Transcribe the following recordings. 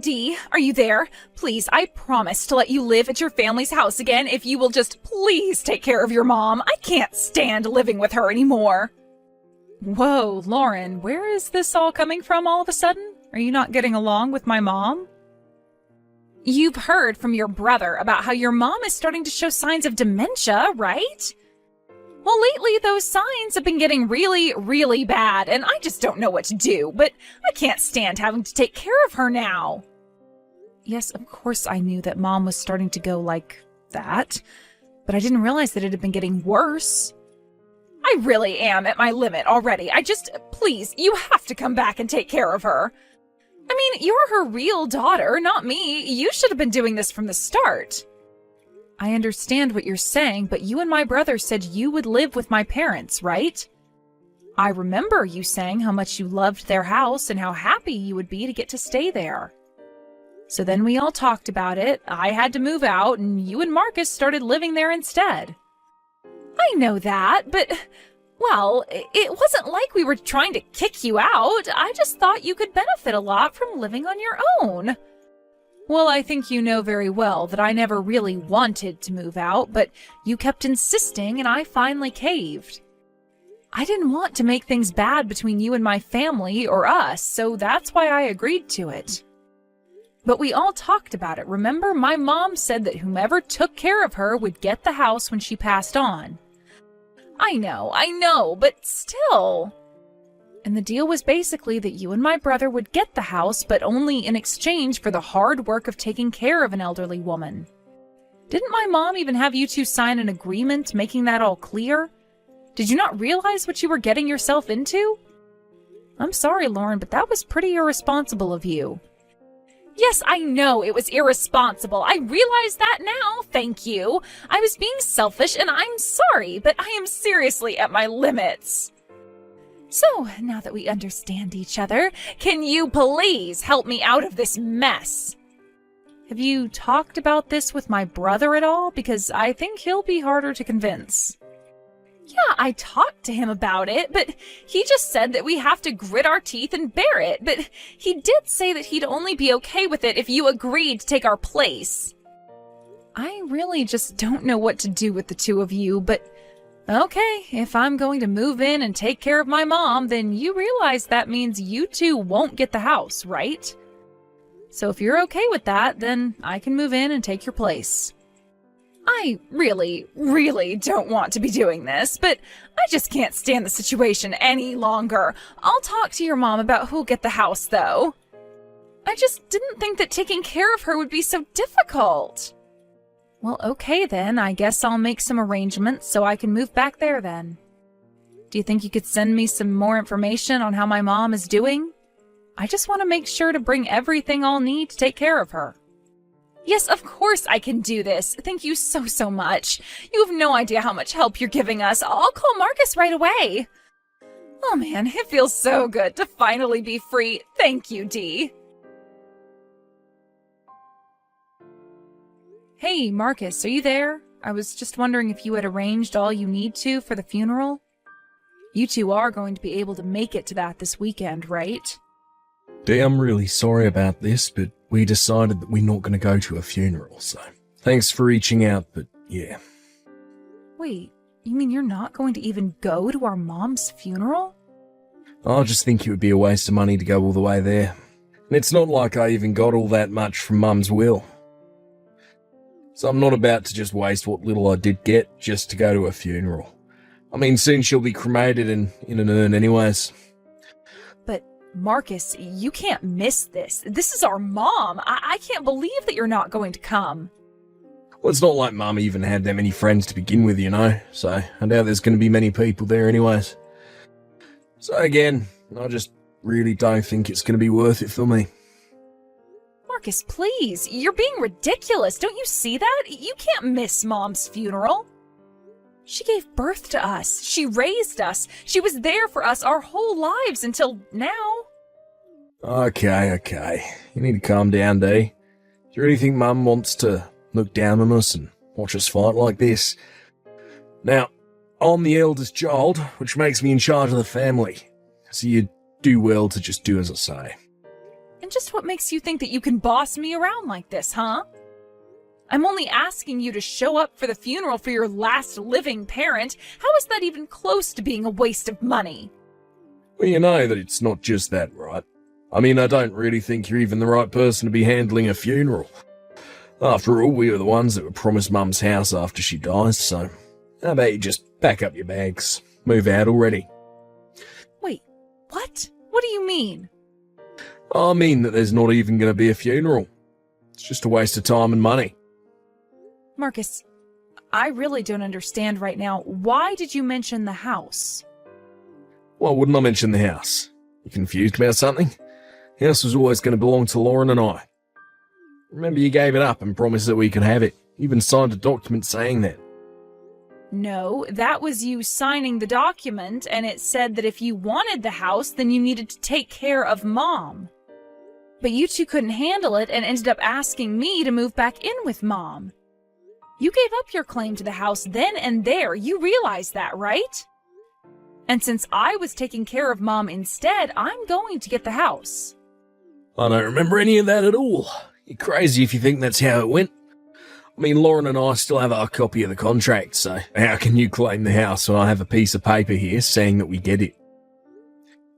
Dee, are you there? Please, I promise to let you live at your family's house again if you will just please take care of your mom. I can't stand living with her anymore. Whoa, Lauren, where is this all coming from all of a sudden? Are you not getting along with my mom? You've heard from your brother about how your mom is starting to show signs of dementia, right? Well, lately those signs have been getting really, really bad, and I just don't know what to do, but I can't stand having to take care of her now. Yes, of course I knew that Mom was starting to go like that, but I didn't realize that it had been getting worse. I really am at my limit already. Please, you have to come back and take care of her. I mean, you're her real daughter, not me. You should have been doing this from the start. I understand what you're saying, but you and my brother said you would live with my parents, right? I remember you saying how much you loved their house and how happy you would be to get to stay there. So then we all talked about it, I had to move out, and you and Marcus started living there instead. I know that, but, well, it wasn't like we were trying to kick you out. I just thought you could benefit a lot from living on your own. Well, I think you know very well that I never really wanted to move out, but you kept insisting and I finally caved. I didn't want to make things bad between you and my family or us, so that's why I agreed to it. But we all talked about it, remember? My mom said that whomever took care of her would get the house when she passed on. I know, but still. And the deal was basically that you and my brother would get the house, but only in exchange for the hard work of taking care of an elderly woman. Didn't my mom even have you two sign an agreement making that all clear? Did you not realize what you were getting yourself into? I'm sorry, Lauren, but that was pretty irresponsible of you. Yes, I know it was irresponsible. I realize that now, thank you. I was being selfish and I'm sorry, but I am seriously at my limits. So, now that we understand each other, can you please help me out of this mess? Have you talked about this with my brother at all? Because I think he'll be harder to convince. Yeah, I talked to him about it, but he just said that we have to grit our teeth and bear it. But he did say that he'd only be okay with it if you agreed to take our place. I really just don't know what to do with the two of you, but okay, if I'm going to move in and take care of my mom, then you realize that means you two won't get the house, right? So if you're okay with that, then I can move in and take your place. I really, really don't want to be doing this, but I just can't stand the situation any longer. I'll talk to your mom about who'll get the house, though. I just didn't think that taking care of her would be so difficult. Well, okay then. I guess I'll make some arrangements so I can move back there then. Do you think you could send me some more information on how my mom is doing? I just want to make sure to bring everything I'll need to take care of her. Yes, of course I can do this. Thank you so much. You have no idea how much help you're giving us. I'll call Marcus right away. Oh man, it feels so good to finally be free. Thank you, Dee. Hey, Marcus, are you there? I was just wondering if you had arranged all you need to for the funeral. You two are going to be able to make it to that this weekend, right? Dee, I'm really sorry about this, but we decided that we're not going to go to a funeral, so thanks for reaching out, but yeah. Wait, you mean you're not going to even go to our mom's funeral? I just think it would be a waste of money to go all the way there. And it's not like I even got all that much from Mum's will. So I'm not about to just waste what little I did get just to go to a funeral. I mean, soon she'll be cremated and in an urn anyways. But Marcus, you can't miss this. This is our mom. I can't believe that you're not going to come. Well, it's not like Mum even had that many friends to begin with, you know, so I doubt there's going to be many people there anyways. So again, I just really don't think it's going to be worth it for me. Marcus, please. You're being ridiculous. Don't you see that? You can't miss Mom's funeral. She gave birth to us. She raised us. She was there for us our whole lives until now. Okay. You need to calm down, Dee. Do you really think Mum wants to look down on us and watch us fight like this? Now, I'm the eldest child, which makes me in charge of the family. So you do well to just do as I say. And just what makes you think that you can boss me around like this, huh? I'm only asking you to show up for the funeral for your last living parent. How is that even close to being a waste of money? Well, you know that it's not just that, right? I mean, I don't really think you're even the right person to be handling a funeral. After all, we were the ones that were promised Mum's house after she dies, so how about you just pack up your bags, move out already? Wait, what? What do you mean? I mean that there's not even going to be a funeral. It's just a waste of time and money. Marcus, I really don't understand right now. Why did you mention the house? Why wouldn't I mention the house? You confused about something? The house was always going to belong to Lauren and I. Remember you gave it up and promised that we could have it. You even signed a document saying that. No, that was you signing the document, and it said that if you wanted the house, then you needed to take care of Mom. But you two couldn't handle it and ended up asking me to move back in with Mom. You gave up your claim to the house then and there. You realize that, right? And since I was taking care of Mom instead, I'm going to get the house. I don't remember any of that at all. You're crazy if you think that's how it went. I mean, Lauren and I still have our copy of the contract, so how can you claim the house when I have a piece of paper here saying that we get it?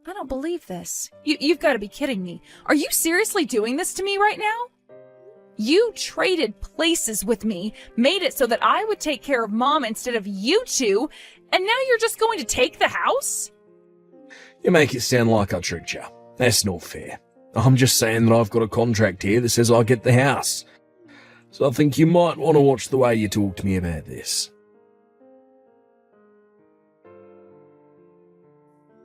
I don't believe this. You've got to be kidding me. Are you seriously doing this to me right now? You traded places with me, made it so that I would take care of Mom instead of you two, and now you're just going to take the house? You make it sound like I tricked you. That's not fair. I'm just saying that I've got a contract here that says I get the house. So I think you might want to watch the way you talk to me about this.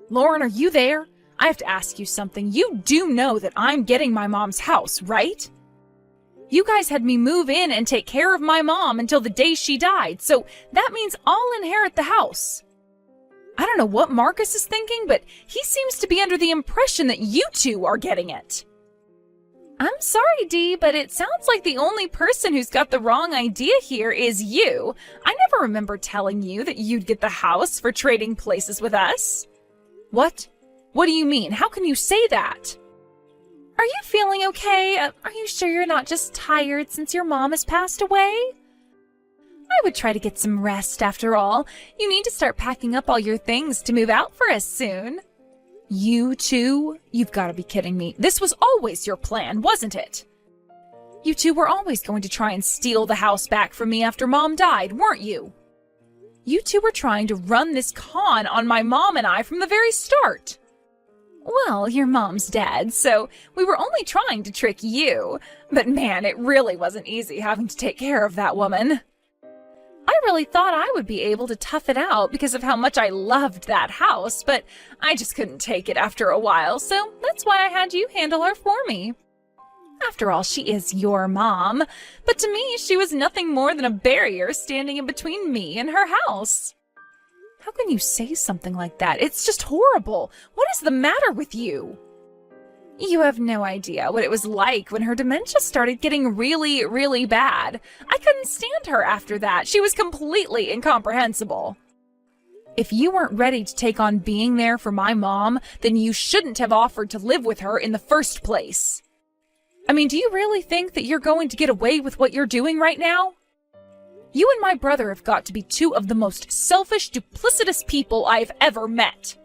Lauren, are you there? I have to ask you something. You do know that I'm getting my mom's house, right? You guys had me move in and take care of my mom until the day she died, so that means I'll inherit the house. I don't know what Marcus is thinking, but he seems to be under the impression that you two are getting it. I'm sorry, Dee, but it sounds like the only person who's got the wrong idea here is you. I never remember telling you that you'd get the house for trading places with us. What? What do you mean? How can you say that? Are you feeling okay? Are you sure you're not just tired since your mom has passed away? I would try to get some rest after all. You need to start packing up all your things to move out for us soon. You two? You've got to be kidding me. This was always your plan, wasn't it? You two were always going to try and steal the house back from me after Mom died, weren't you? You two were trying to run this con on my mom and I from the very start. Well, your mom's dead, so we were only trying to trick you. But man, it really wasn't easy having to take care of that woman. I really thought I would be able to tough it out because of how much I loved that house, but I just couldn't take it after a while, so that's why I had you handle her for me. After all, she is your mom, but to me, she was nothing more than a barrier standing in between me and her house. How can you say something like that? It's just horrible. What is the matter with you? You have no idea what it was like when her dementia started getting really, really bad. I couldn't stand her after that. She was completely incomprehensible. If you weren't ready to take on being there for my mom, then you shouldn't have offered to live with her in the first place. I mean, do you really think that you're going to get away with what you're doing right now? You and my brother have got to be two of the most selfish, duplicitous people I've ever met.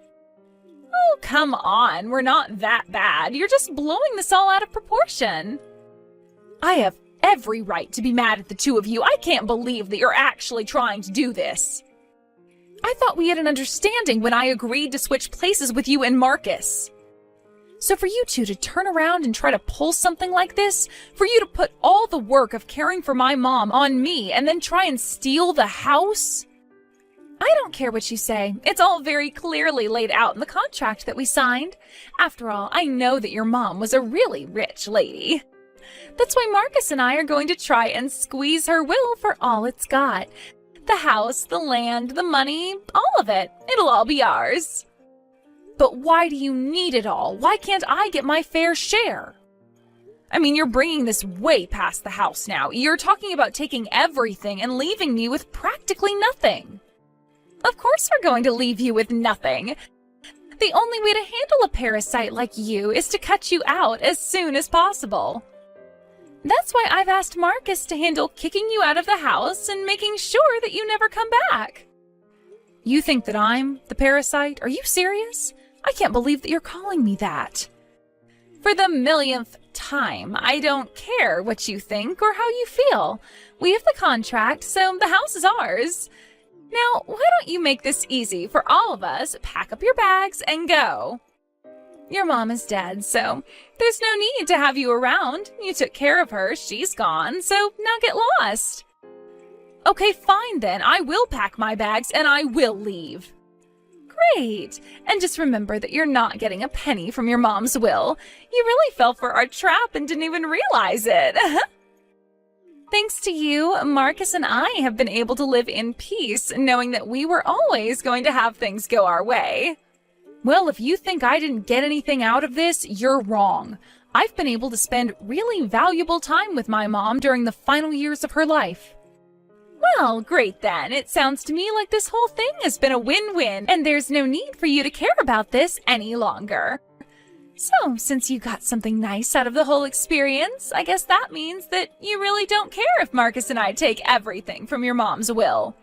Oh, come on. We're not that bad. You're just blowing this all out of proportion. I have every right to be mad at the two of you. I can't believe that you're actually trying to do this. I thought we had an understanding when I agreed to switch places with you and Marcus. So for you two to turn around and try to pull something like this, for you to put all the work of caring for my mom on me and then try and steal the house? I don't care what you say. It's all very clearly laid out in the contract that we signed. After all, I know that your mom was a really rich lady. That's why Marcus and I are going to try and squeeze her will for all it's got. The house, the land, the money, all of it. It'll all be ours. But why do you need it all? Why can't I get my fair share? I mean, you're bringing this way past the house now. You're talking about taking everything and leaving me with practically nothing. Of course we're going to leave you with nothing. The only way to handle a parasite like you is to cut you out as soon as possible. That's why I've asked Marcus to handle kicking you out of the house and making sure that you never come back. You think that I'm the parasite? Are you serious? I can't believe that you're calling me that. For the millionth time, I don't care what you think or how you feel. We have the contract, so the house is ours. Now, why don't you make this easy for all of us, pack up your bags, and go? Your mom is dead, so there's no need to have you around. You took care of her, she's gone, so now get lost. Okay, fine then, I will pack my bags and I will leave. Great, and just remember that you're not getting a penny from your mom's will. You really fell for our trap and didn't even realize it. Thanks to you, Marcus and I have been able to live in peace, knowing that we were always going to have things go our way. Well, if you think I didn't get anything out of this, you're wrong. I've been able to spend really valuable time with my mom during the final years of her life. Well, great then. It sounds to me like this whole thing has been a win-win, and there's no need for you to care about this any longer. So, since you got something nice out of the whole experience, I guess that means that you really don't care if Marcus and I take everything from your mom's will.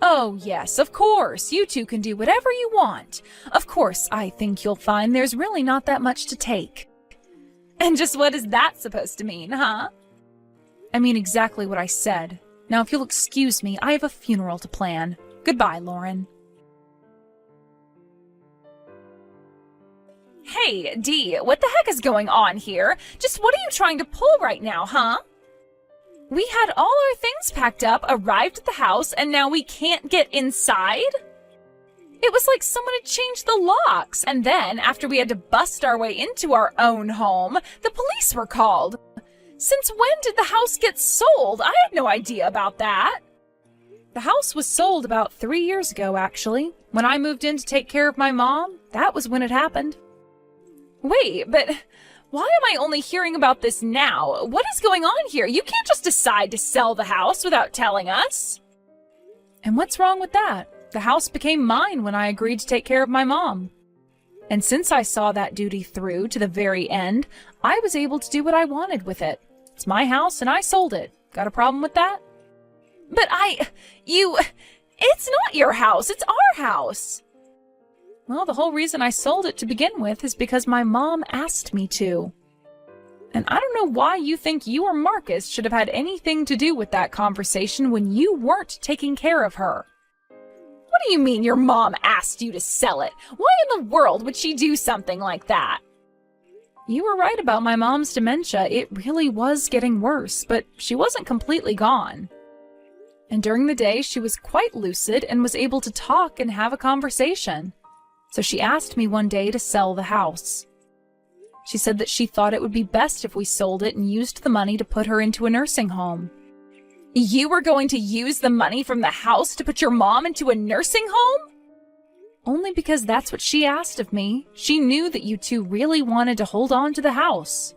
Oh, yes, of course. You two can do whatever you want. Of course, I think you'll find there's really not that much to take. And just what is that supposed to mean, huh? I mean exactly what I said. Now, if you'll excuse me, I have a funeral to plan. Goodbye, Lauren. Hey, Dee, what the heck is going on here? Just what are you trying to pull right now, huh? We had all our things packed up, arrived at the house, and now we can't get inside? It was like someone had changed the locks, and then, after we had to bust our way into our own home, the police were called. Since when did the house get sold? I had no idea about that. The house was sold about 3 years ago, actually. When I moved in to take care of my mom, that was when it happened. Wait, but why am I only hearing about this now? What is going on here? You can't just decide to sell the house without telling us. And what's wrong with that? The house became mine when I agreed to take care of my mom. And since I saw that duty through to the very end, I was able to do what I wanted with it. It's my house and I sold it. Got a problem with that? But it's not your house, it's our house. Well, the whole reason I sold it to begin with is because my mom asked me to. And I don't know why you think you or Marcus should have had anything to do with that conversation when you weren't taking care of her. What do you mean your mom asked you to sell it? Why in the world would she do something like that? You were right about my mom's dementia. It really was getting worse, but she wasn't completely gone. And during the day, she was quite lucid and was able to talk and have a conversation. So she asked me one day to sell the house. She said that she thought it would be best if we sold it and used the money to put her into a nursing home. You were going to use the money from the house to put your mom into a nursing home? Only because that's what she asked of me. She knew that you two really wanted to hold on to the house.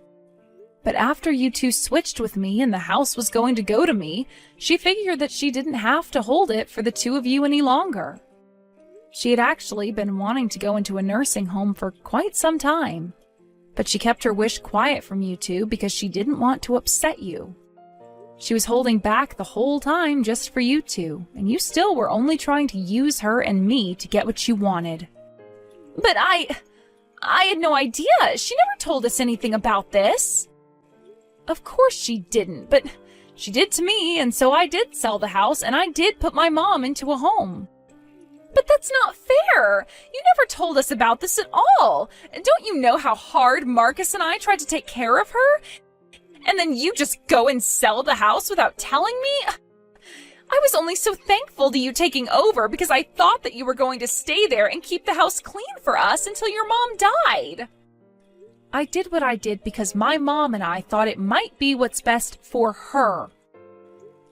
But after you two switched with me and the house was going to go to me, she figured that she didn't have to hold it for the two of you any longer. She had actually been wanting to go into a nursing home for quite some time, but she kept her wish quiet from you two because she didn't want to upset you. She was holding back the whole time just for you two, and you still were only trying to use her and me to get what you wanted. But I had no idea. She never told us anything about this. Of course she didn't, but she did to me, and so I did sell the house, and I did put my mom into a home. But that's not fair. You never told us about this at all. Don't you know how hard Marcus and I tried to take care of her? And then you just go and sell the house without telling me? I was only so thankful to you taking over because I thought that you were going to stay there and keep the house clean for us until your mom died. I did what I did because my mom and I thought it might be what's best for her.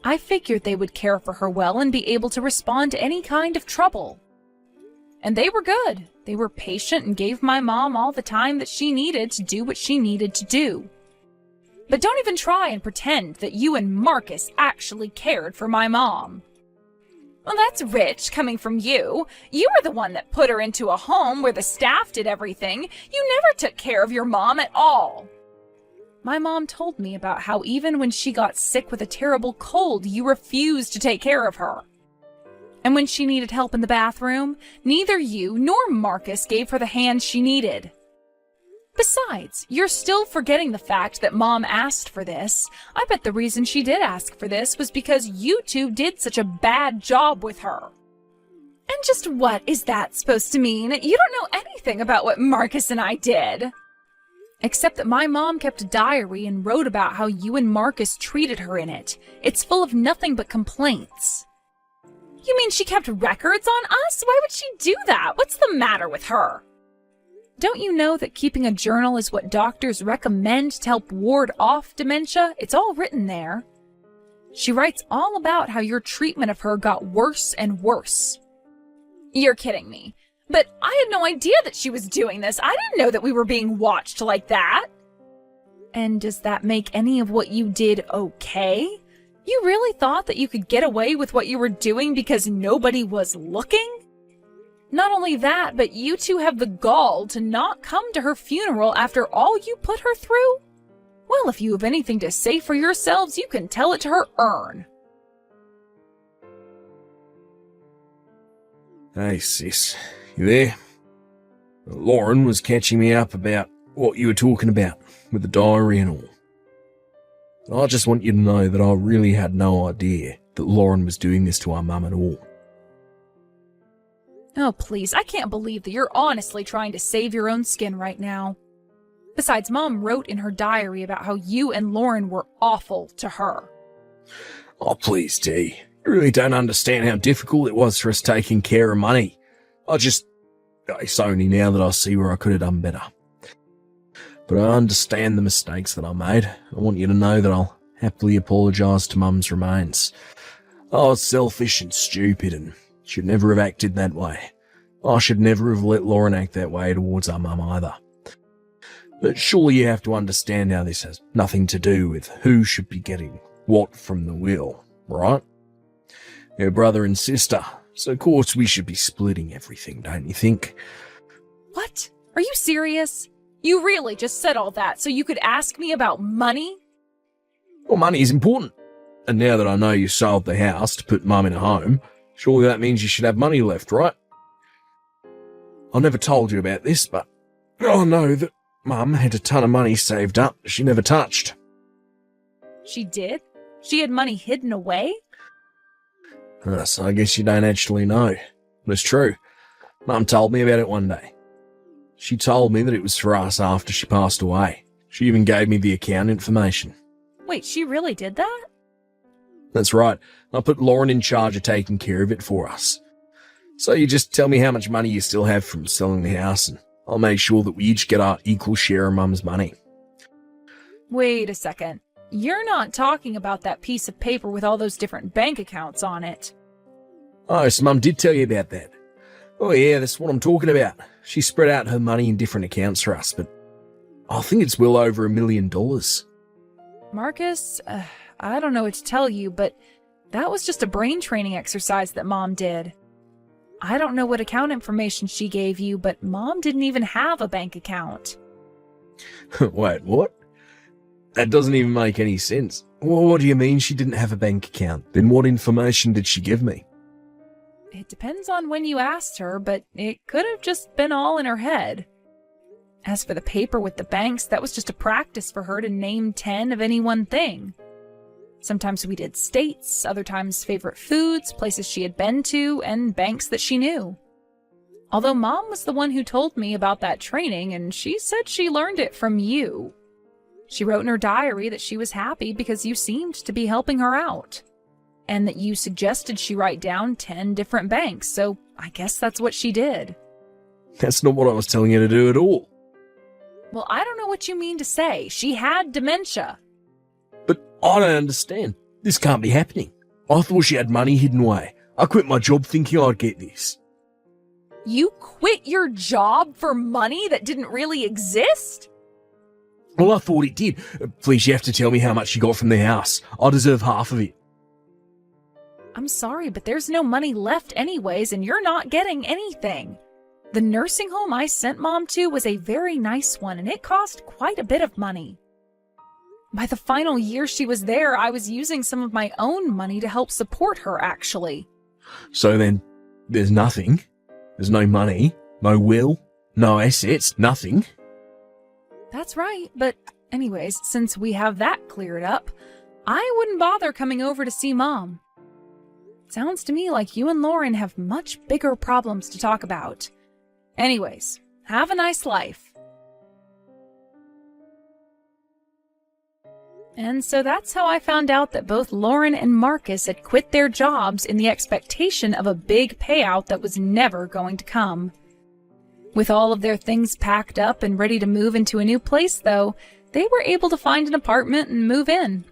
I figured they would care for her well and be able to respond to any kind of trouble. And they were good. They were patient and gave my mom all the time that she needed to do what she needed to do. But don't even try and pretend that you and Marcus actually cared for my mom. Well, that's rich coming from you. You were the one that put her into a home where the staff did everything. You never took care of your mom at all. My mom told me about how even when she got sick with a terrible cold, you refused to take care of her. And when she needed help in the bathroom, neither you nor Marcus gave her the hand she needed. Besides, you're still forgetting the fact that Mom asked for this. I bet the reason she did ask for this was because you two did such a bad job with her. And just what is that supposed to mean? You don't know anything about what Marcus and I did. Except that my mom kept a diary and wrote about how you and Marcus treated her in it. It's full of nothing but complaints. You mean she kept records on us? Why would she do that? What's the matter with her? Don't you know that keeping a journal is what doctors recommend to help ward off dementia? It's all written there. She writes all about how your treatment of her got worse and worse. You're kidding me. But I had no idea that she was doing this. I didn't know that we were being watched like that. And does that make any of what you did okay? You really thought that you could get away with what you were doing because nobody was looking? Not only that, but you two have the gall to not come to her funeral after all you put her through? Well, if you have anything to say for yourselves, you can tell it to her urn. Hey, sis. You there? Lauren was catching me up about what you were talking about with the diary and all. I just want you to know that I really had no idea that Lauren was doing this to our mum at all. Oh, please, I can't believe that you're honestly trying to save your own skin right now. Besides, Mom wrote in her diary about how you and Lauren were awful to her. Oh, please, Dee. You really don't understand how difficult it was for us taking care of money. It's only now that I see where I could have done better. But I understand the mistakes that I made. I want you to know that I'll happily apologise to Mum's remains. I was selfish and stupid and should never have acted that way. I should never have let Lauren act that way towards our mum either. But surely you have to understand how this has nothing to do with who should be getting what from the will, right? Her brother and sister, so of course we should be splitting everything, don't you think? What? Are you serious? You really just said all that so you could ask me about money? Well, money is important. And now that I know you sold the house to put Mum in a home, surely that means you should have money left, right? I never told you about this, but I know that Mum had a ton of money saved up she never touched. She did? She had money hidden away? So I guess you don't actually know. But it's true. Mum told me about it one day. She told me that it was for us after she passed away. She even gave me the account information. Wait, she really did that? That's right. I put Lauren in charge of taking care of it for us. So you just tell me how much money you still have from selling the house and I'll make sure that we each get our equal share of Mum's money. Wait a second. You're not talking about that piece of paper with all those different bank accounts on it. Oh, so Mum did tell you about that. Oh yeah, that's what I'm talking about. She spread out her money in different accounts for us, but I think it's well over $1 million. Marcus, I don't know what to tell you, but that was just a brain training exercise that Mom did. I don't know what account information she gave you, but Mom didn't even have a bank account. Wait, what? That doesn't even make any sense. Well, what do you mean she didn't have a bank account? Then what information did she give me? It depends on when you asked her, but it could have just been all in her head. As for the paper with the banks, that was just a practice for her to name 10 of any one thing. Sometimes we did states, other times favorite foods, places she had been to, and banks that she knew. Although Mom was the one who told me about that training, and she said she learned it from you. She wrote in her diary that she was happy because you seemed to be helping her out, and that you suggested she write down 10 different banks, so I guess that's what she did. That's not what I was telling you to do at all. Well, I don't know what you mean to say. She had dementia. But I don't understand. This can't be happening. I thought she had money hidden away. I quit my job thinking I'd get this. You quit your job for money that didn't really exist? Well, I thought it did. Please, you have to tell me how much you got from the house. I deserve half of it. I'm sorry, but there's no money left anyways, and you're not getting anything. The nursing home I sent Mom to was a very nice one, and it cost quite a bit of money. By the final year she was there, I was using some of my own money to help support her, actually. So then, there's nothing? There's no money? No will? No assets? Nothing? That's right, but anyways, since we have that cleared up, I wouldn't bother coming over to see Mom. Sounds to me like you and Lauren have much bigger problems to talk about. Anyways, have a nice life. And so that's how I found out that both Lauren and Marcus had quit their jobs in the expectation of a big payout that was never going to come. With all of their things packed up and ready to move into a new place, though, they were able to find an apartment and move in.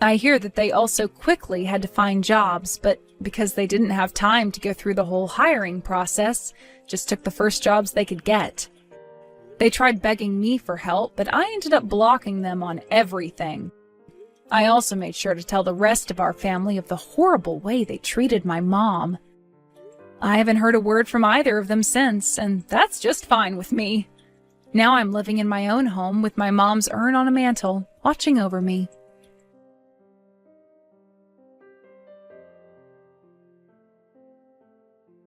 I hear that they also quickly had to find jobs, but because they didn't have time to go through the whole hiring process, just took the first jobs they could get. They tried begging me for help, but I ended up blocking them on everything. I also made sure to tell the rest of our family of the horrible way they treated my mom. I haven't heard a word from either of them since, and that's just fine with me. Now I'm living in my own home with my mom's urn on a mantle, watching over me.